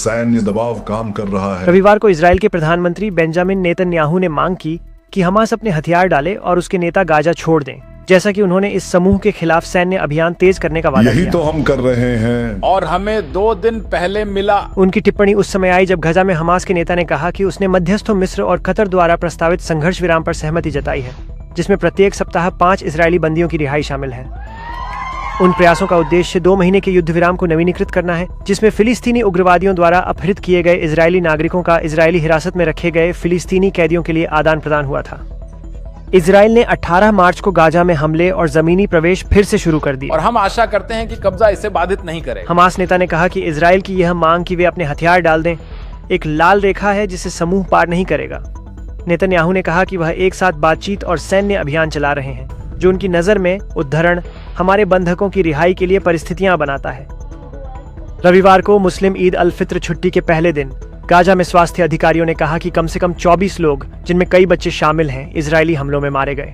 सैन्य दबाव काम कर रहा है। रविवार को इजराइल के प्रधानमंत्री बेंजामिन नेतन्याहू ने मांग की कि हमास अपने हथियार डाले और उसके नेता गाजा छोड़ दें, जैसा कि उन्होंने इस समूह के खिलाफ सैन्य अभियान तेज करने का वादा किया। यही तो हम कर रहे हैं और हमें 2 दिन पहले मिला। उनकी टिप्पणी उस समय आई जब गजा में हमास के नेता ने कहा कि उसने मध्यस्थों मिस्र और कतर द्वारा प्रस्तावित संघर्ष विराम पर सहमति जताई है, जिसमें प्रत्येक सप्ताह 5 इजरायली बंदियों की रिहाई शामिल है। उन प्रयासों का उद्देश्य 2 महीने के युद्ध विराम को नवीनीकृत करना है, जिसमें फिलिस्तीनी उग्रवादियों द्वारा अपहृत किए गए इजरायली नागरिकों का इजरायली हिरासत में रखे गए फिलिस्तीनी कैदियों के लिए आदान प्रदान हुआ था। इजराइल ने 18 मार्च को गाजा में हमले और जमीनी प्रवेश फिर से शुरू कर दिए और हम आशा करते हैं कि कब्जा इसे बाधित नहीं करेगा। हमास नेता ने कहा कि इजराइल की यह मांग कि वे अपने हथियार डाल दें एक लाल रेखा है जिसे समूह पार नहीं करेगा। नेतन्याहू ने कहा कि वह एक साथ बातचीत और सैन्य अभियान चला रहे हैं, जो उनकी नजर में उद्धरण हमारे बंधकों की रिहाई के लिए परिस्थितियां बनाता है। रविवार को मुस्लिम ईद अल फित्र छुट्टी के पहले दिन गाजा में स्वास्थ्य अधिकारियों ने कहा कि कम से कम 24 लोग, जिनमें कई बच्चे शामिल हैं, इजरायली हमलों में मारे गए।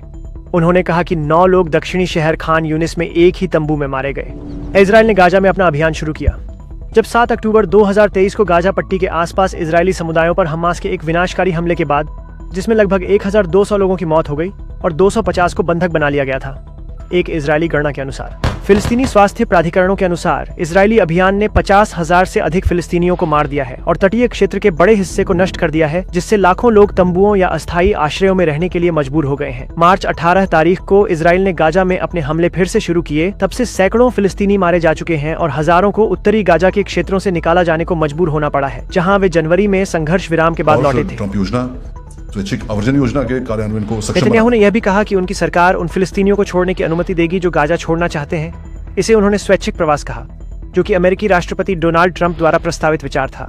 उन्होंने कहा कि 9 लोग दक्षिणी शहर खान यूनिस में एक ही तंबू में मारे गए। इजराइल ने गाजा में अपना अभियान शुरू किया जब 7 अक्टूबर 2023 को गाजा पट्टी के आसपास इजरायली समुदायों पर हमास के एक विनाशकारी हमले के बाद, जिसमें लगभग 1200 लोगों की मौत हो गई और 250 को बंधक बना लिया गया था। एक इजरायली गणना के अनुसार फिलिस्तीनी स्वास्थ्य प्राधिकरणों के अनुसार इजरायली अभियान ने 50,000 से अधिक फिलिस्तीनियों को मार दिया है और तटीय क्षेत्र के बड़े हिस्से को नष्ट कर दिया है, जिससे लाखों लोग तंबुओं या अस्थायी आश्रयों में रहने के लिए मजबूर हो गए हैं। मार्च 18 तारीख को इजराइल ने गाजा में अपने हमले फिर से शुरू किए। तब से सैकड़ों फिलिस्तीनी मारे जा चुके हैं और हजारों को उत्तरी गाजा के क्षेत्रों से निकाला जाने को मजबूर होना पड़ा है, जहाँ वे जनवरी में संघर्ष विराम के बाद लौटे थे। स्वैच्छिक आवर्जन योजना के कार्यान्वयन को सक्षम नेतन्याहू ने यह भी कहा कि उनकी सरकार उन फिलिस्तीनियों को छोड़ने की अनुमति देगी जो गाजा छोड़ना चाहते हैं। इसे उन्होंने स्वैच्छिक प्रवास कहा, जो कि अमेरिकी राष्ट्रपति डोनाल्ड ट्रंप द्वारा प्रस्तावित विचार था।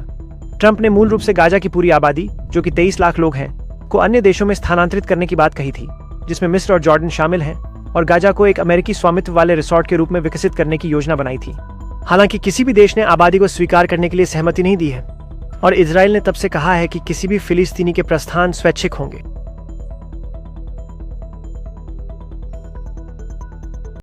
ट्रंप ने मूल रूप से गाजा की पूरी आबादी, जो कि 23 लाख लोग हैं, को अन्य देशों में स्थानांतरित करने की बात कही थी, जिसमें मिस्र और जॉर्डन शामिल हैं, और गाजा को एक अमेरिकी स्वामित्व वाले रिसोर्ट के रूप में विकसित करने की योजना बनाई थी। हालांकि किसी भी देश ने आबादी को स्वीकार करने के लिए सहमति नहीं दी है और इजराइल ने तब से कहा है कि किसी भी फिलिस्तीनी के प्रस्थान स्वैच्छिक होंगे।